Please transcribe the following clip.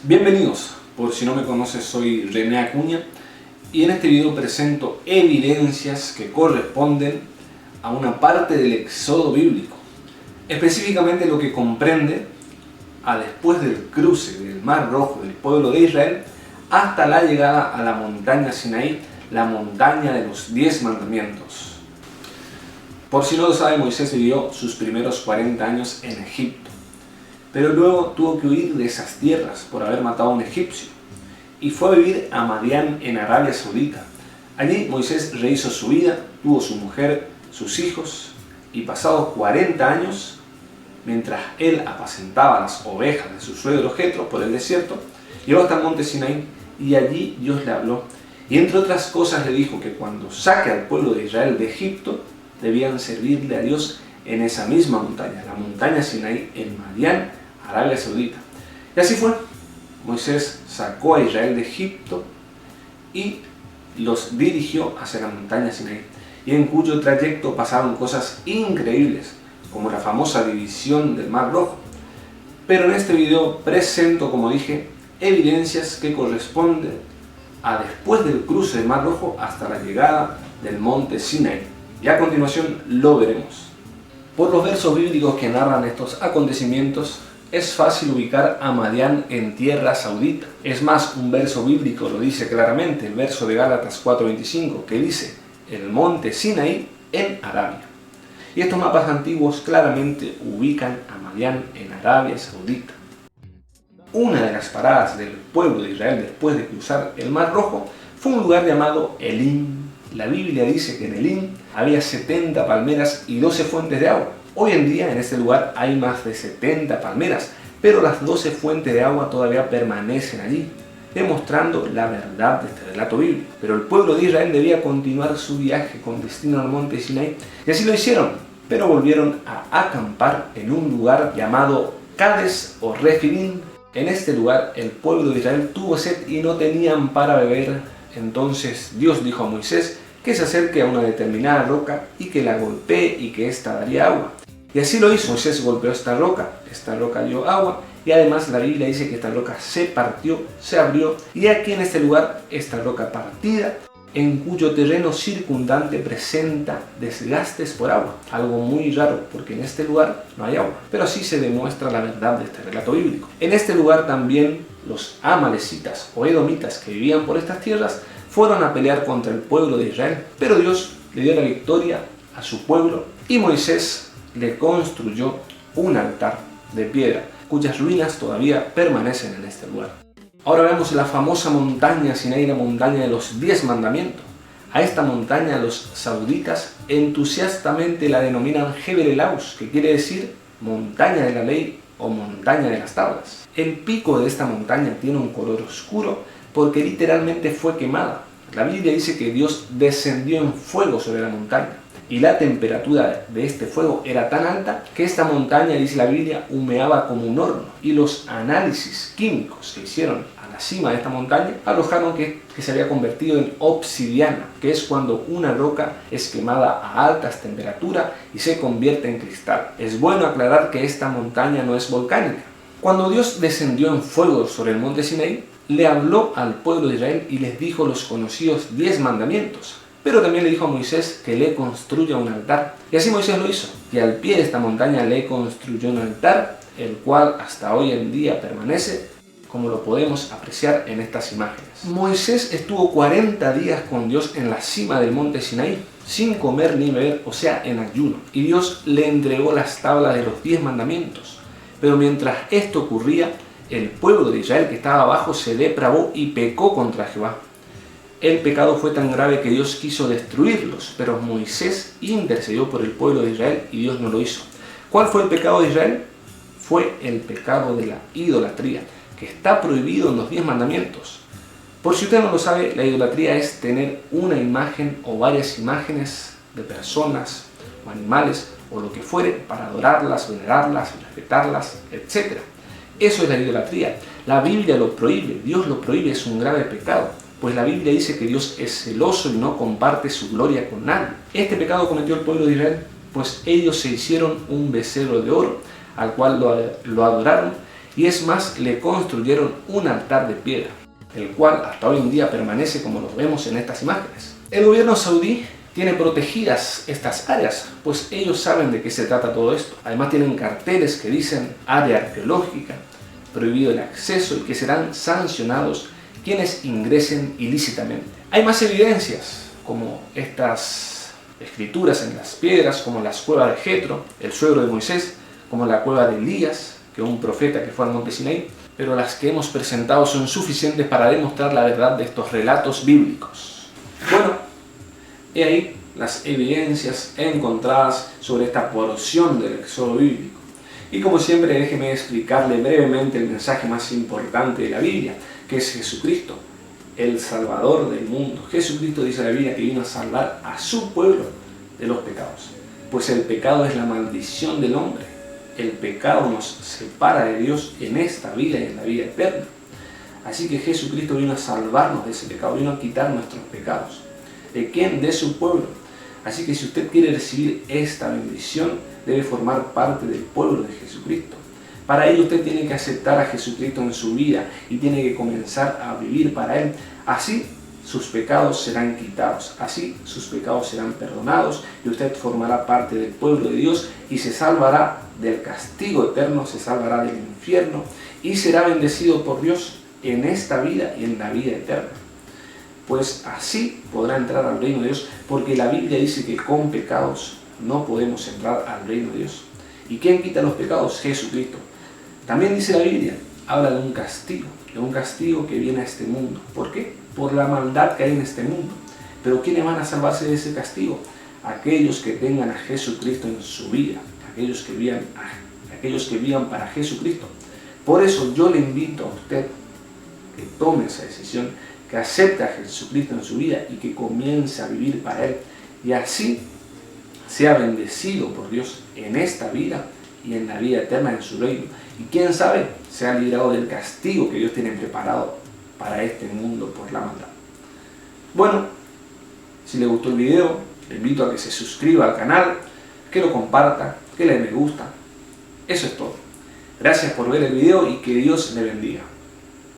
Bienvenidos, por si no me conoces soy René Acuña y en este video presento evidencias que corresponden a una parte del éxodo bíblico, específicamente lo que comprende a después del cruce del Mar Rojo del pueblo de Israel hasta la llegada a la montaña Sinaí, la montaña de los 10 mandamientos. Por si no lo sabe, Moisés vivió sus primeros 40 años en Egipto, pero luego tuvo que huir de esas tierras por haber matado a un egipcio y fue a vivir a Madián en Arabia Saudita. Allí Moisés rehizo su vida, tuvo su mujer, sus hijos y pasados 40 años, mientras él apacentaba las ovejas de su suegro Jetro por el desierto, llegó hasta el monte Sinaí y allí Dios le habló y entre otras cosas le dijo que cuando saque al pueblo de Israel de Egipto debían servirle a Dios en esa misma montaña, la montaña Sinaí en Madián, Arabia Saudita. Y así fue. Moisés sacó a Israel de Egipto y los dirigió hacia la montaña Sinaí, y en cuyo trayecto pasaron cosas increíbles, como la famosa división del Mar Rojo. Pero en este video presento, como dije, evidencias que corresponden a después del cruce del Mar Rojo hasta la llegada del monte Sinaí. Y a continuación lo veremos. Por los versos bíblicos que narran estos acontecimientos, es fácil ubicar a Madián en tierra saudita. Es más, un verso bíblico lo dice claramente, el verso de Gálatas 4:25, que dice, el monte Sinaí en Arabia. Y estos mapas antiguos claramente ubican a Madián en Arabia Saudita. Una de las paradas del pueblo de Israel después de cruzar el Mar Rojo fue un lugar llamado Elim. La Biblia dice que en Elim había 70 palmeras y 12 fuentes de agua. Hoy en día en este lugar hay más de 70 palmeras, pero las 12 fuentes de agua todavía permanecen allí, demostrando la verdad de este relato bíblico. Pero el pueblo de Israel debía continuar su viaje con destino al monte Sinaí, y así lo hicieron, pero volvieron a acampar en un lugar llamado Cades o Refidim. En este lugar el pueblo de Israel tuvo sed y no tenían para beber. Entonces Dios dijo a Moisés que se acerque a una determinada roca y que la golpee y que ésta daría agua. Y así lo hizo. Moisés golpeó esta roca dio agua, y además la Biblia dice que esta roca se partió, se abrió, y aquí en este lugar esta roca partida, en cuyo terreno circundante presenta desgastes por agua. Algo muy raro, porque en este lugar no hay agua, pero así se demuestra la verdad de este relato bíblico. En este lugar también los amalecitas o edomitas que vivían por estas tierras fueron a pelear contra el pueblo de Israel, pero Dios le dio la victoria a su pueblo y Moisés le construyó un altar de piedra, cuyas ruinas todavía permanecen en este lugar. Ahora vemos la famosa montaña Sinaí, la montaña de los 10 mandamientos. A esta montaña los sauditas entusiastamente la denominan Jebel el Aus, que quiere decir montaña de la ley o montaña de las tablas. El pico de esta montaña tiene un color oscuro porque literalmente fue quemada. La Biblia dice que Dios descendió en fuego sobre la montaña y la temperatura de este fuego era tan alta que esta montaña, dice la Biblia, humeaba como un horno, y los análisis químicos que hicieron a la cima de esta montaña arrojaron que se había convertido en obsidiana, que es cuando una roca es quemada a altas temperaturas y se convierte en cristal. Es bueno aclarar que esta montaña no es volcánica. Cuando Dios descendió en fuego sobre el monte Sinaí, le habló al pueblo de Israel y les dijo los conocidos 10 mandamientos. Pero también le dijo a Moisés que le construya un altar. Y así Moisés lo hizo. Y al pie de esta montaña le construyó un altar, el cual hasta hoy en día permanece, como lo podemos apreciar en estas imágenes. Moisés estuvo 40 días con Dios en la cima del monte Sinaí, sin comer ni beber, o sea, en ayuno. Y Dios le entregó las tablas de los 10 mandamientos. Pero mientras esto ocurría, el pueblo de Israel que estaba abajo se depravó y pecó contra Jehová. El pecado fue tan grave que Dios quiso destruirlos, pero Moisés intercedió por el pueblo de Israel y Dios no lo hizo. ¿Cuál fue el pecado de Israel? Fue el pecado de la idolatría, que está prohibido en los 10 mandamientos. Por si usted no lo sabe, la idolatría es tener una imagen o varias imágenes de personas o animales o lo que fuere para adorarlas, venerarlas, respetarlas, etc. Eso es la idolatría. La Biblia lo prohíbe, Dios lo prohíbe, es un grave pecado. Pues la Biblia dice que Dios es celoso y no comparte su gloria con nadie. Este pecado cometió el pueblo de Israel, pues ellos se hicieron un becerro de oro, al cual lo adoraron, y es más, le construyeron un altar de piedra, el cual hasta hoy en día permanece como lo vemos en estas imágenes. El gobierno saudí tiene protegidas estas áreas, pues ellos saben de qué se trata todo esto. Además tienen carteles que dicen área arqueológica, prohibido el acceso y que serán sancionados quienes ingresen ilícitamente. Hay más evidencias, como estas escrituras en las piedras, como las cuevas de Jetro, el suegro de Moisés, como la cueva de Elías, que es un profeta que fue al monte Sinaí, pero las que hemos presentado son suficientes para demostrar la verdad de estos relatos bíblicos. Bueno, he ahí las evidencias encontradas sobre esta porción del Éxodo bíblico. Y como siempre, déjeme explicarle brevemente el mensaje más importante de la Biblia, que es Jesucristo, el Salvador del mundo. Jesucristo, dice la Biblia, que vino a salvar a su pueblo de los pecados. Pues el pecado es la maldición del hombre. El pecado nos separa de Dios en esta vida y en la vida eterna. Así que Jesucristo vino a salvarnos de ese pecado, vino a quitar nuestros pecados. ¿De quién? De su pueblo. Así que si usted quiere recibir esta bendición, debe formar parte del pueblo de Jesucristo. Para ello usted tiene que aceptar a Jesucristo en su vida y tiene que comenzar a vivir para Él. Así sus pecados serán quitados, así sus pecados serán perdonados y usted formará parte del pueblo de Dios y se salvará del castigo eterno, se salvará del infierno y será bendecido por Dios en esta vida y en la vida eterna. Pues así podrá entrar al reino de Dios, porque la Biblia dice que con pecados no podemos entrar al reino de Dios. ¿Y quién quita los pecados? Jesucristo. También dice la Biblia, habla de un castigo que viene a este mundo. ¿Por qué? Por la maldad que hay en este mundo. Pero ¿quiénes van a salvarse de ese castigo? Aquellos que tengan a Jesucristo en su vida, aquellos que vivan para Jesucristo. Por eso yo le invito a usted que tome esa decisión, que acepte a Jesucristo en su vida y que comience a vivir para Él. Y así sea bendecido por Dios en esta vida y en la vida eterna en su reino. Y quién sabe, sea librado del castigo que Dios tiene preparado para este mundo por la maldad. Bueno, si le gustó el video, le invito a que se suscriba al canal, que lo comparta, que le dé me gusta. Eso es todo. Gracias por ver el video y que Dios le bendiga.